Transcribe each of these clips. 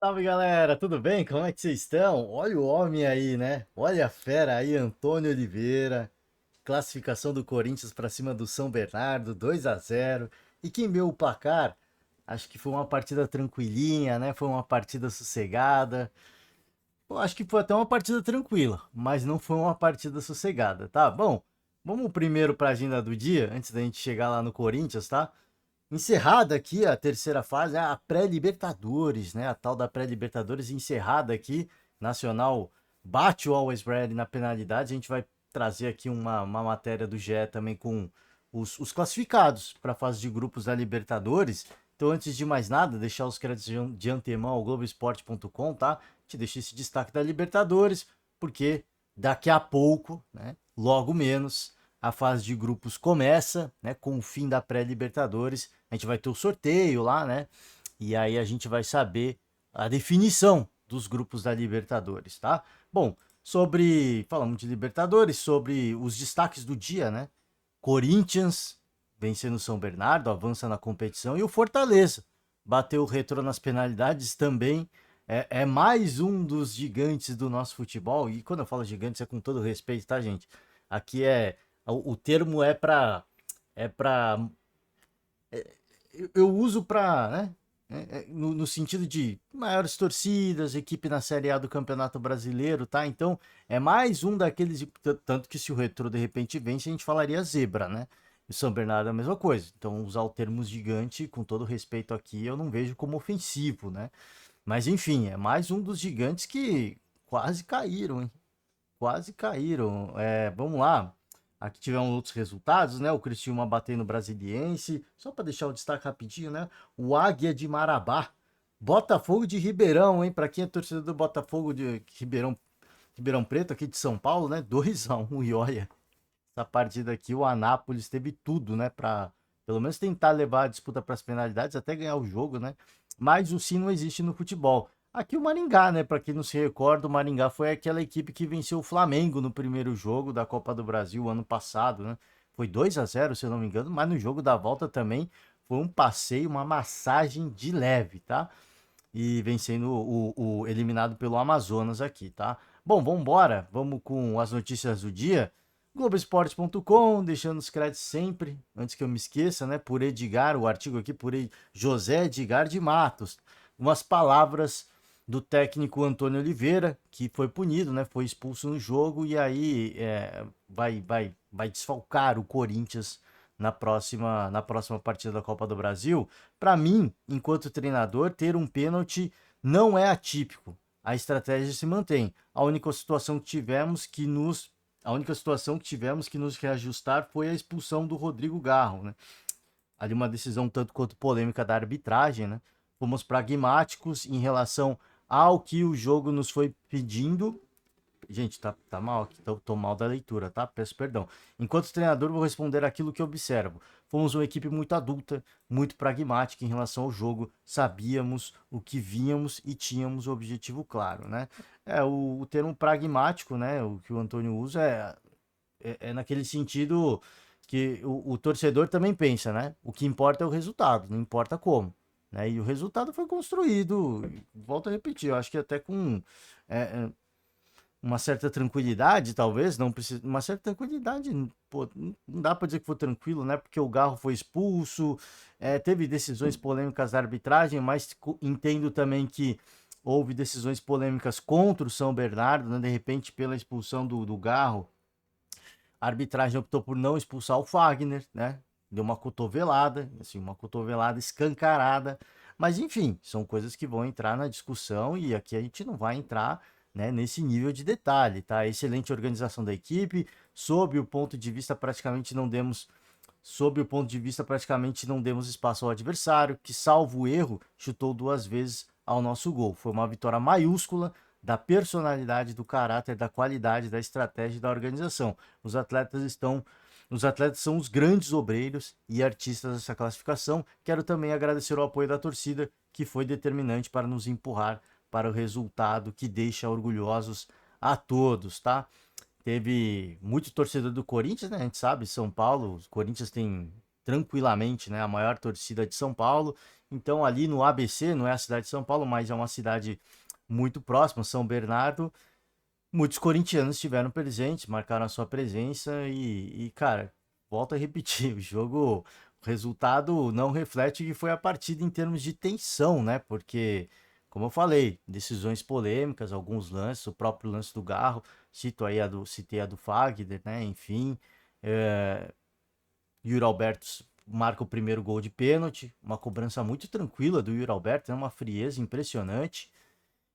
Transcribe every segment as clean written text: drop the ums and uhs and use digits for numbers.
Salve galera, tudo bem? Como é que vocês estão? Olha o homem aí, né? Olha a fera aí, Antônio Oliveira. Classificação do Corinthians para cima do São Bernardo, 2-0. E quem viu o placar? Acho que foi uma partida tranquilinha, né? Foi uma partida sossegada. Eu acho que foi até uma partida tranquila, mas não foi uma partida sossegada, tá? Bom, vamos primeiro para a agenda do dia, antes da gente chegar lá no Corinthians, tá? Encerrada aqui a terceira fase, a pré-Libertadores, né? A tal da pré-Libertadores encerrada aqui. Nacional bate o Always Ready na penalidade. A gente vai trazer aqui uma matéria do GE também com os classificados para a fase de grupos da Libertadores. Então, antes de mais nada, deixar os créditos de antemão ao Globoesporte.com, tá? Te deixo esse destaque da Libertadores, porque daqui a pouco, né? Logo menos, a fase de grupos começa, né? Com o fim da pré-Libertadores. A gente vai ter o sorteio lá, né? E aí a gente vai saber a definição dos grupos da Libertadores, tá? Bom, falamos de Libertadores, sobre os destaques do dia, né? Corinthians vencendo o São Bernardo, avança na competição, e o Fortaleza bateu o Retrô nas penalidades também. É mais um dos gigantes do nosso futebol, e quando eu falo gigantes é com todo respeito, tá, gente? Aqui o termo é para eu uso para, né? No sentido de maiores torcidas, equipe na Série A do Campeonato Brasileiro, tá? Então é mais um daqueles. Tanto que se o Retrô de repente vence, a gente falaria zebra, né? E o São Bernardo é a mesma coisa. Então usar o termo gigante, com todo respeito aqui, eu não vejo como ofensivo, né? Mas enfim, é mais um dos gigantes que quase caíram, hein? Quase caíram. Vamos lá. Aqui tivemos outros resultados, né? O Criciúma batendo o Brasiliense. Só para deixar o destaque rapidinho, né? O Águia de Marabá. Botafogo de Ribeirão, hein? Para quem é torcedor do Botafogo de Ribeirão Preto, aqui de São Paulo, né? 2-1, e olha, essa partida aqui, o Anápolis teve tudo, né? Para pelo menos tentar levar a disputa para as penalidades, até ganhar o jogo, né? Mas o sim não existe no futebol. Aqui o Maringá, né? Para quem não se recorda, o Maringá foi aquela equipe que venceu o Flamengo no primeiro jogo da Copa do Brasil ano passado, né? Foi 2-0, se eu não me engano, mas no jogo da volta também foi um passeio, uma massagem de leve, tá? E vencendo o eliminado pelo Amazonas aqui, tá? Bom, vamos embora. Vamos com as notícias do dia. Globoesporte.com, deixando os créditos sempre, antes que eu me esqueça, né? Por Edgar, o artigo aqui por José Edgar de Matos. Umas palavras do técnico Antônio Oliveira, que foi punido, né? Foi expulso no jogo e aí vai desfalcar o Corinthians na próxima partida da Copa do Brasil. Para mim, enquanto treinador, ter um pênalti não é atípico. A estratégia se mantém. A única situação que tivemos que nos reajustar foi a expulsão do Rodrigo Garro, né? Ali uma decisão tanto quanto polêmica da arbitragem, né? Fomos pragmáticos em relação ao que o jogo nos foi pedindo. Gente, tá mal aqui, tô mal da leitura, tá? Peço perdão. Enquanto treinador, vou responder aquilo que observo. Fomos uma equipe muito adulta, muito pragmática em relação ao jogo, sabíamos o que vínhamos e tínhamos o objetivo claro, né? O termo pragmático, né? O que o Antônio usa é naquele sentido que o torcedor também pensa, né? O que importa é o resultado, não importa como. Né? E o resultado foi construído, volto a repetir, eu acho que até com é, é, uma certa tranquilidade, talvez, não precisa, uma certa tranquilidade, pô, não dá para dizer que foi tranquilo, né? Porque o Garro foi expulso, teve decisões polêmicas da arbitragem, mas entendo também que houve decisões polêmicas contra o São Bernardo, né? De repente, pela expulsão do Garro, a arbitragem optou por não expulsar o Fagner, né? Deu uma cotovelada, assim, uma cotovelada escancarada. Mas enfim, são coisas que vão entrar na discussão e aqui a gente não vai entrar, né, nesse nível de detalhe, tá? Excelente organização da equipe, sob o ponto de vista praticamente não demos espaço ao adversário, que salvo o erro, chutou duas vezes ao nosso gol. Foi uma vitória maiúscula da personalidade, do caráter, da qualidade, da estratégia e da organização. Os atletas estão os atletas são os grandes obreiros e artistas dessa classificação. Quero também agradecer o apoio da torcida, que foi determinante para nos empurrar para o resultado que deixa orgulhosos a todos, tá? Teve muito torcedor do Corinthians, né? A gente sabe, São Paulo, o Corinthians tem tranquilamente, né, a maior torcida de São Paulo. Então ali no ABC, não é a cidade de São Paulo, mas é uma cidade muito próxima, São Bernardo. Muitos corintianos estiveram presentes, marcaram a sua presença cara, volto a repetir, o resultado não reflete o que foi a partida em termos de tensão, né? Porque, como eu falei, decisões polêmicas, alguns lances, o próprio lance do Garro, citei a do Fagner, né? Enfim, Yuri Alberto marca o primeiro gol de pênalti, uma cobrança muito tranquila do Yuri Alberto, né? Uma frieza impressionante.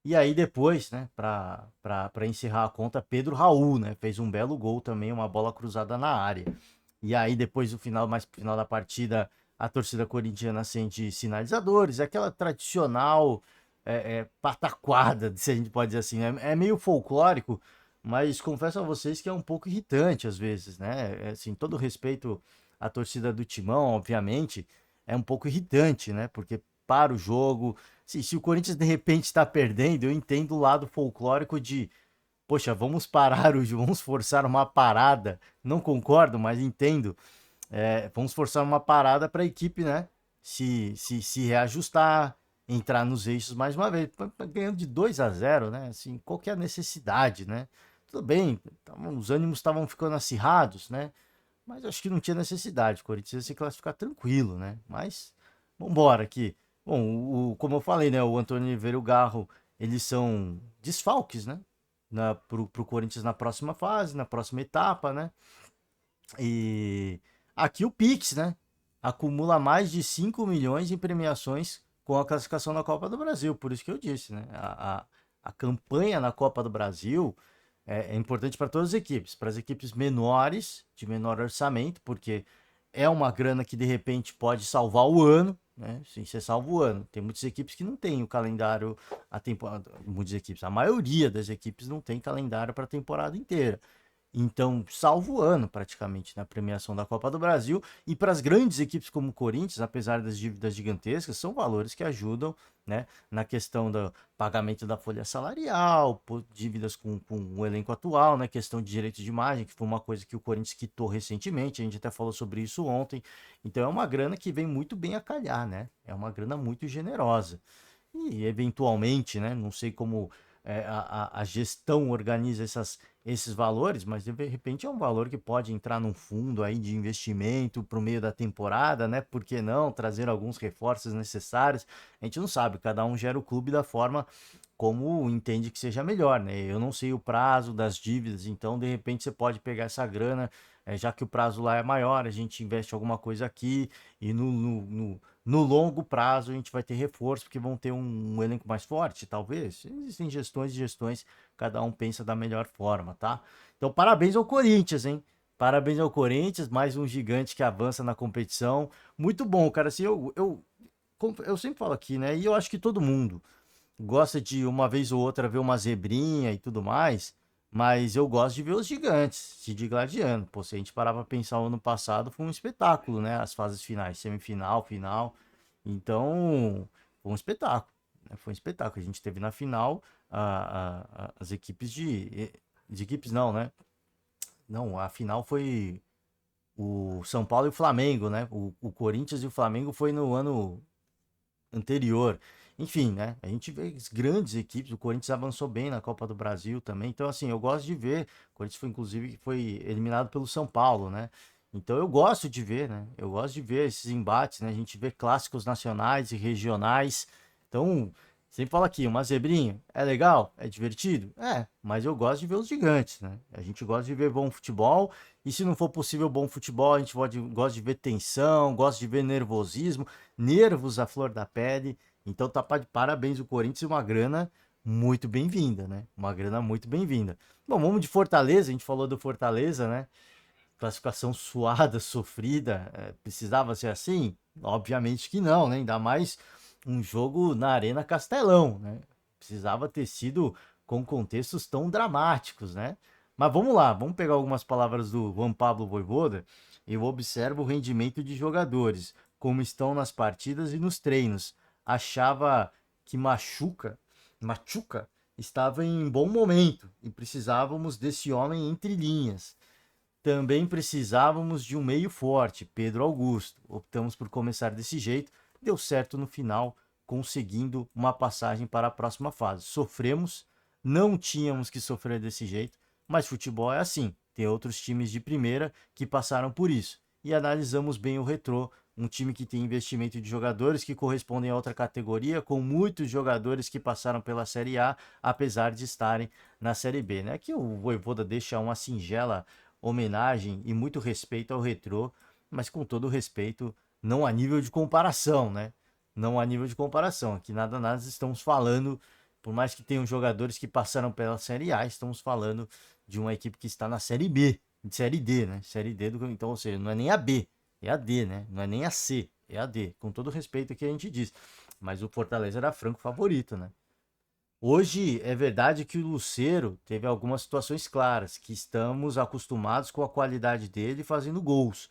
E aí depois, né, para encerrar a conta, Pedro Raul, né, fez um belo gol também, uma bola cruzada na área. E aí depois do final, mais pro final da partida, a torcida corintiana acende sinalizadores, aquela tradicional pataquada, se a gente pode dizer assim, é meio folclórico, mas confesso a vocês que é um pouco irritante às vezes, né? Assim, todo respeito à torcida do Timão, obviamente, é um pouco irritante, né? Porque para o jogo, se o Corinthians de repente está perdendo, eu entendo o lado folclórico de, poxa, vamos parar o jogo, vamos forçar uma parada. Não concordo, mas entendo. Vamos forçar uma parada para a equipe, né? Se reajustar, entrar nos eixos mais uma vez. Ganhando de 2-0, né? Assim, qual que é a necessidade, né? Tudo bem, os ânimos estavam ficando acirrados, né? Mas acho que não tinha necessidade. O Corinthians ia se classificar tranquilo, né? Mas vamos embora aqui. Bom, como eu falei, né? O Antônio Oliveira e o Garro, eles são desfalques, né? Pro Corinthians na próxima fase, na próxima etapa, né? E aqui o Pix, né? Acumula mais de 5 milhões em premiações com a classificação na Copa do Brasil. Por isso que eu disse, né? A campanha na Copa do Brasil é importante para todas as equipes. Para as equipes menores, de menor orçamento, porque é uma grana que de repente pode salvar o ano, né? Sim, você salva o ano. Tem muitas equipes que não têm o calendário, a temporada, muitas equipes, a maioria das equipes não tem calendário para a temporada inteira. Então, salva o ano praticamente na premiação da Copa do Brasil. E para as grandes equipes como o Corinthians, apesar das dívidas gigantescas, são valores que ajudam, né, na questão do pagamento da folha salarial, dívidas com o elenco atual, né, questão de direito de imagem, que foi uma coisa que o Corinthians quitou recentemente, a gente até falou sobre isso ontem. Então é uma grana que vem muito bem a calhar, né? É uma grana muito generosa. E eventualmente, né, não sei como a gestão organiza esses valores, mas de repente é um valor que pode entrar num fundo aí de investimento para o meio da temporada, né? Por que não trazer alguns reforços necessários? A gente não sabe, cada um gera o clube da forma como entende que seja melhor, né? Eu não sei o prazo das dívidas, então de repente você pode pegar essa grana, já que o prazo lá é maior, a gente investe alguma coisa aqui e no longo prazo a gente vai ter reforço, porque vão ter um elenco mais forte, talvez. Existem gestões e gestões, cada um pensa da melhor forma, tá? Então parabéns ao Corinthians, hein? Parabéns ao Corinthians, mais um gigante que avança na competição. Muito bom, cara. Assim, eu sempre falo aqui, né? E eu acho que todo mundo gosta de uma vez ou outra ver uma zebrinha e tudo mais, mas eu gosto de ver os gigantes se digladiando. Pô, se a gente parar pra pensar, o ano passado foi um espetáculo, né? As fases finais, semifinal, final. Então, foi um espetáculo, né? Foi um espetáculo. A gente teve na final as equipes de equipes não, né? Não, a final foi o São Paulo e o Flamengo, né? O Corinthians e o Flamengo foi no ano anterior. Enfim, né? A gente vê as grandes equipes. O Corinthians avançou bem na Copa do Brasil também. Então, assim, eu gosto de ver. O Corinthians foi, inclusive, foi eliminado pelo São Paulo, né? Então, eu gosto de ver, né? Eu gosto de ver esses embates, né? A gente vê clássicos nacionais e regionais. Então, sempre fala aqui, uma zebrinha é legal, é divertido? É, mas eu gosto de ver os gigantes, né? A gente gosta de ver bom futebol. E se não for possível bom futebol, a gente gosta de ver tensão, gosta de ver nervosismo, nervos à flor da pele. Então tá de parabéns o Corinthians e uma grana muito bem-vinda, né? Uma grana muito bem-vinda. Bom, vamos de Fortaleza, a gente falou do Fortaleza, né? Classificação suada, sofrida, precisava ser assim? Obviamente que não, né? Ainda mais um jogo na Arena Castelão, né? Precisava ter sido com contextos tão dramáticos, né? Mas vamos lá, vamos pegar algumas palavras do Juan Pablo Vojvoda. Eu observo o rendimento de jogadores, como estão nas partidas e nos treinos. Achava que Machuca estava em bom momento e precisávamos desse homem entre linhas. Também precisávamos de um meio forte, Pedro Augusto. Optamos por começar desse jeito, deu certo no final, conseguindo uma passagem para a próxima fase. Sofremos, não tínhamos que sofrer desse jeito, mas futebol é assim. Tem outros times de primeira que passaram por isso. E analisamos bem o Retrô, um time que tem investimento de jogadores que correspondem a outra categoria, com muitos jogadores que passaram pela Série A, apesar de estarem na Série B. Né? Aqui o Vojvoda deixa uma singela homenagem e muito respeito ao Retrô, mas com todo respeito, não há nível de comparação, né? Não há nível de comparação. Aqui nada estamos falando, por mais que tenham jogadores que passaram pela Série A, estamos falando de uma equipe que está na Série B, de Série D, né? Série D do então, ou seja, não é nem a B, é a D, né? Não é nem a C, é a D. Com todo respeito que a gente diz. Mas o Fortaleza era franco favorito, né? Hoje é verdade que o Lucero teve algumas situações claras, que estamos acostumados com a qualidade dele fazendo gols,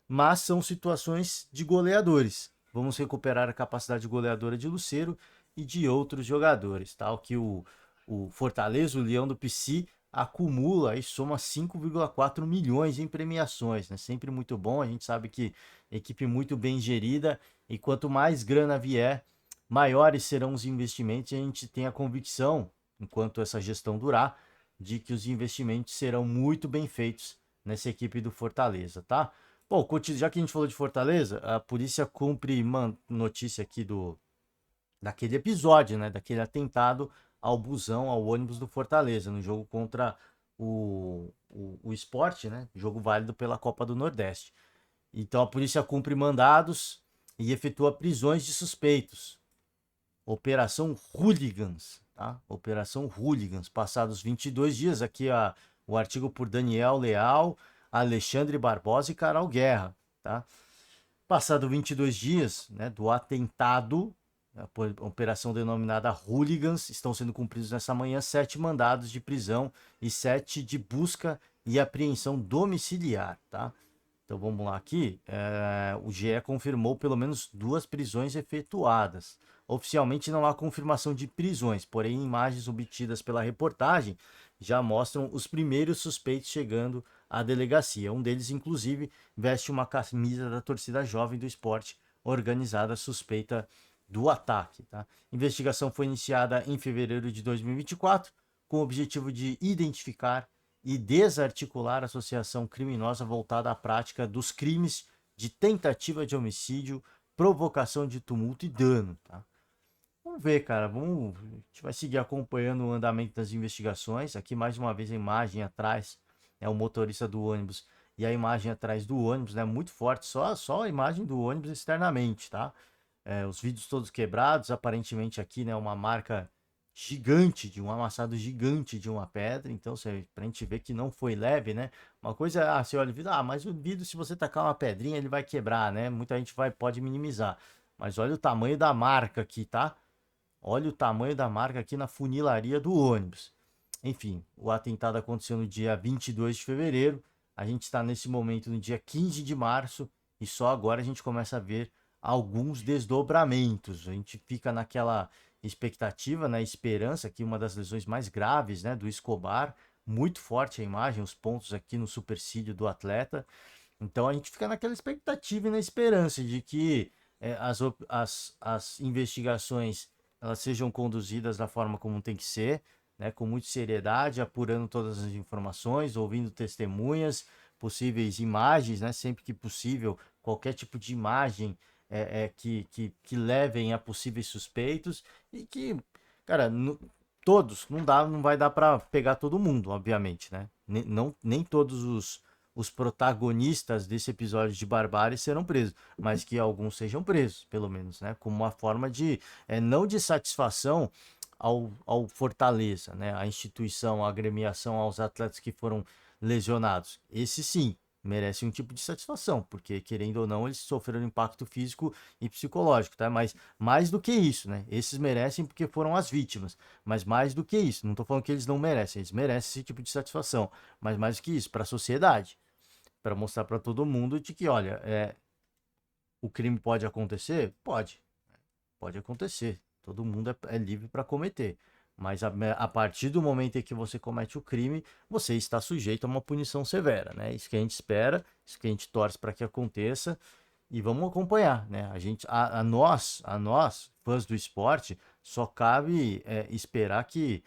mas são situações de goleadores. Vamos recuperar a capacidade goleadora de Lucero e de outros jogadores, tal que o Fortaleza, o Leão do Pici, acumula e soma 5,4 milhões em premiações, né? Sempre muito bom, a gente sabe que equipe muito bem gerida e quanto mais grana vier, maiores serão os investimentos e a gente tem a convicção, enquanto essa gestão durar, de que os investimentos serão muito bem feitos nessa equipe do Fortaleza, tá? Bom, já que a gente falou de Fortaleza, a polícia cumpre uma notícia aqui daquele episódio, né? Daquele atentado ao busão, ao ônibus do Fortaleza, no jogo contra o Sport, né? Jogo válido pela Copa do Nordeste. Então a polícia cumpre mandados e efetua prisões de suspeitos. Operação Hooligans, tá? Operação Hooligans. Passados 22 dias, aqui o artigo por Daniel Leal, Alexandre Barbosa e Carol Guerra, tá? Passado 22 dias, né, do atentado, a operação denominada Hooligans, estão sendo cumpridos nessa manhã 7 mandados de prisão e 7 de busca e apreensão domiciliar, tá? Então vamos lá aqui. O GE confirmou pelo menos 2 prisões efetuadas. Oficialmente não há confirmação de prisões, porém imagens obtidas pela reportagem já mostram os primeiros suspeitos chegando à delegacia. Um deles, inclusive, veste uma camisa da torcida jovem do esporte organizada suspeita do ataque. Tá? Investigação foi iniciada em fevereiro de 2024 com o objetivo de identificar e desarticular a associação criminosa voltada à prática dos crimes de tentativa de homicídio, provocação de tumulto e dano. Tá? Vamos ver, cara. A gente vai seguir acompanhando o andamento das investigações. Aqui, mais uma vez, a imagem atrás é o motorista do ônibus e a imagem atrás do ônibus, né? Muito forte, só a imagem do ônibus externamente, tá? Os vídeos todos quebrados, aparentemente aqui, né? Uma marca gigante, de um amassado gigante de uma pedra. Então, pra gente ver que não foi leve, né? Uma coisa é, você olha o vidro, mas o vidro, se você tacar uma pedrinha, ele vai quebrar, né? Muita gente pode minimizar. Mas olha o tamanho da marca aqui, tá? Olha o tamanho da marca aqui na funilaria do ônibus. Enfim, o atentado aconteceu no dia 22 de fevereiro. A gente está nesse momento no dia 15 de março e só agora a gente começa a ver alguns desdobramentos. A gente fica naquela expectativa, na esperança que uma das lesões mais graves, né, do Escobar, muito forte a imagem, os pontos aqui no supercílio do atleta. Então a gente fica naquela expectativa e na esperança de que as investigações elas sejam conduzidas da forma como tem que ser, né, com muita seriedade, apurando todas as informações, ouvindo testemunhas, possíveis imagens, né, sempre que possível, qualquer tipo de imagem que levem a possíveis suspeitos e que, cara, todos, não vai dar para pegar todo mundo, obviamente, né? Nem todos os protagonistas desse episódio de barbárie serão presos, mas que alguns sejam presos, pelo menos, né? Como uma forma de, não de satisfação ao Fortaleza, né? A instituição, a agremiação, aos atletas que foram lesionados. Esse sim, merece um tipo de satisfação, porque querendo ou não, eles sofreram impacto físico e psicológico, tá? Mas mais do que isso, né? Esses merecem porque foram as vítimas, mas mais do que isso, não tô falando que eles não merecem, eles merecem esse tipo de satisfação, mas mais do que isso, para a sociedade, para mostrar para todo mundo de que, olha, o crime pode acontecer? Pode acontecer. Todo mundo é livre para cometer. Mas a partir do momento em que você comete o crime, você está sujeito a uma punição severa, né? Isso que a gente espera, isso que a gente torce para que aconteça e vamos acompanhar, né? A nós, fãs do esporte, só cabe esperar que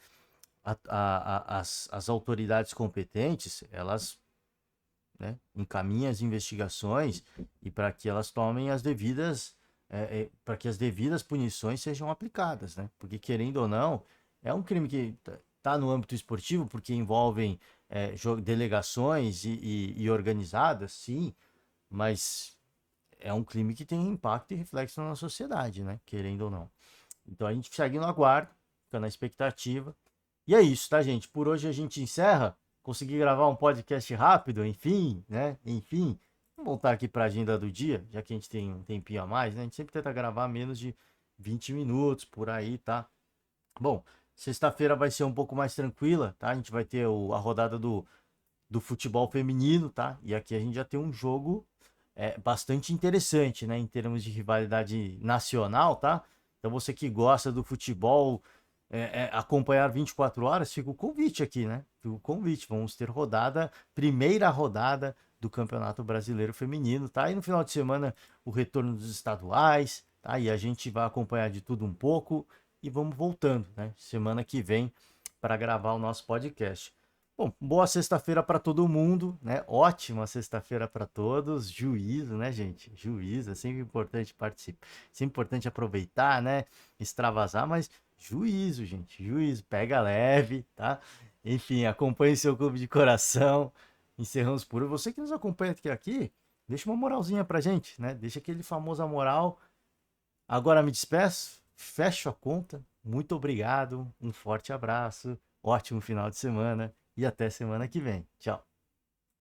as autoridades competentes, elas, né, encaminhem as investigações e para que elas tomem as devidas, para que as devidas punições sejam aplicadas, né? Porque querendo ou não, é um crime que está no âmbito esportivo, porque envolvem delegações e organizadas, sim, mas é um crime que tem impacto e reflexo na sociedade, né? Querendo ou não. Então a gente segue no aguardo, fica na expectativa. E é isso, tá, gente? Por hoje a gente encerra. Consegui gravar um podcast rápido, enfim, né? Enfim, vamos voltar aqui para a agenda do dia, já que a gente tem um tempinho a mais, né? A gente sempre tenta gravar menos de 20 minutos por aí, tá? Bom, sexta-feira vai ser um pouco mais tranquila, tá? A gente vai ter a rodada do futebol feminino, tá? E aqui a gente já tem um jogo bastante interessante, né? Em termos de rivalidade nacional, tá? Então você que gosta do futebol, acompanhar 24 horas, fica o convite aqui, né? Fica o convite. Vamos ter primeira rodada do Campeonato Brasileiro Feminino, tá? E no final de semana o retorno dos estaduais, tá? E a gente vai acompanhar de tudo um pouco e vamos voltando, né? Semana que vem para gravar o nosso podcast. Bom, boa sexta-feira para todo mundo, né? Ótima sexta-feira para todos. Juízo, né, gente? Juízo, é sempre importante participar, sempre importante aproveitar, né? Extravasar, mas juízo, gente, juízo. Pega leve, tá? Enfim, acompanhe seu clube de coração. Encerramos por hoje. Você que nos acompanha aqui, deixa uma moralzinha pra gente, né? Deixa aquele famoso moral. Agora me despeço, fecho a conta. Muito obrigado, um forte abraço, ótimo final de semana e até semana que vem. Tchau.